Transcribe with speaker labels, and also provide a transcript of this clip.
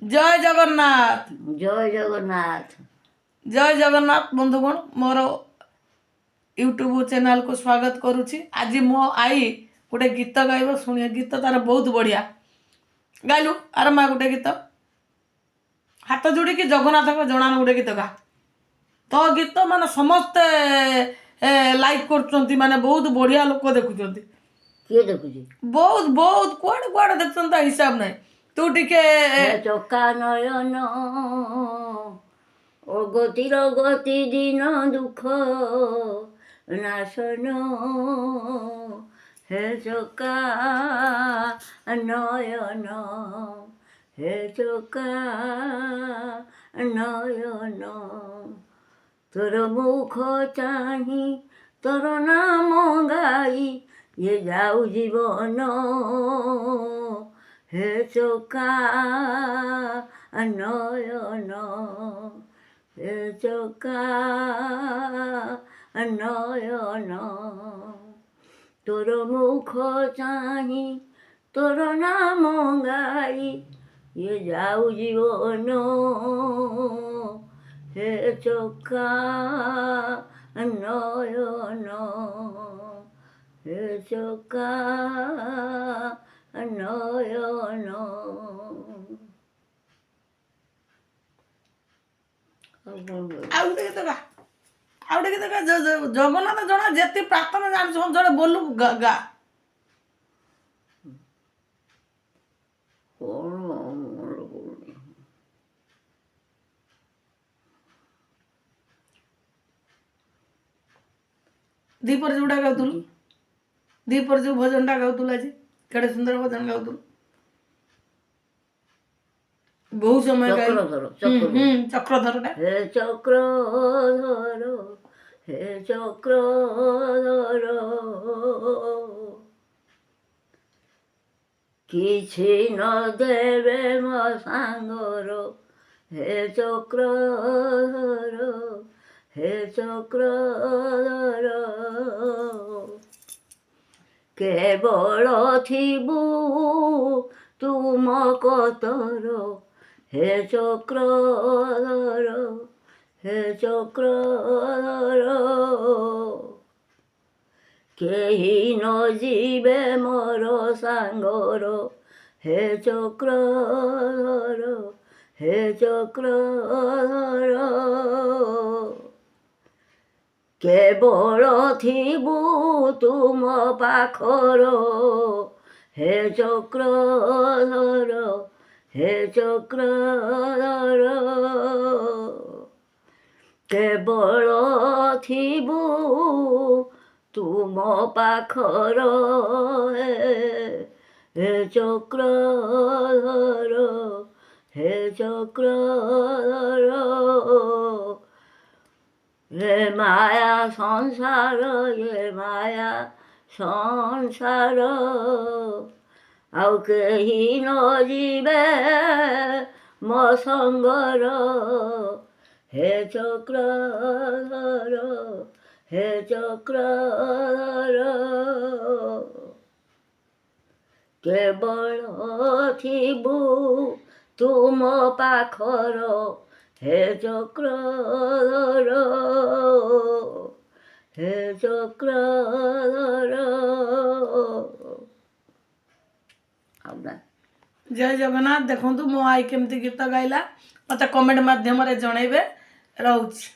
Speaker 1: जय जगन्नाथ
Speaker 2: जय जगन्नाथ।
Speaker 1: जय जगन्नाथ बंधुगण मोर यूट्यूब चैनल को स्वागत करुछि। आज मो आई गोटे गीत गाइब शुणिए। गीत तार बहुत बढ़िया गाइलु आर माँ गोटे गीत हाथ जोड़ी कि जगन्नाथ को जनान गोटे गीत गा तो गीत माने समस्ते लाइक कर माने बहुत बढ़िया लोक देखुं
Speaker 2: किए देखुची
Speaker 1: बहुत बहुत कुआड़े कुआड़े देखते हिसाब नहीं तू टिके
Speaker 2: चका नयन ओ गतिर गति दिन दुख नाशन हे चका नयन हे चका नयन तोर मुख चाही तोर नाम गाई ये जाऊ जीवन हे चका नयन हे चका नयन तोर मुख चाही तोर नाम गाई ये जाऊ जीवन हे चका नयन हे चका नयन
Speaker 1: आउटे गीत गा जगन्नाथ जना जेति प्रार्थना जान जड़े बोलू गा दीपर जोड़ा गाउतलु दीपर जो भजनटा गाउतलु आज केड़े सुंदर भजन गाउतलु बहुत समय चक्रधर
Speaker 2: हे चक्रधर हे चक्रधर किछि न देवे मो सांगर हे चक्रधर हे चक्रधर केवल थिबु तुम कतर हे चक्रधर हे चक्रधर केही न जीवे मोर सांगर हे चक्रधर हे चक्रधर केवल थिबु तुम पाखर हे चक्रधर हे चक्रधर केवल थिबु तुम पाखर हे चक्रधर हे चक्रधर हे माया संसार ये माया संसार आउ केही न जीवे मो संगर हे चक्रधर हे चक्रधर केवल थिबु तुम पाखर हे चक्रधर हे चक्रधर।
Speaker 1: जय जगन्नाथ देखु मो आई केमती गीत गाइला मत कमेंट माध्यम रे जणैबे रहउछि।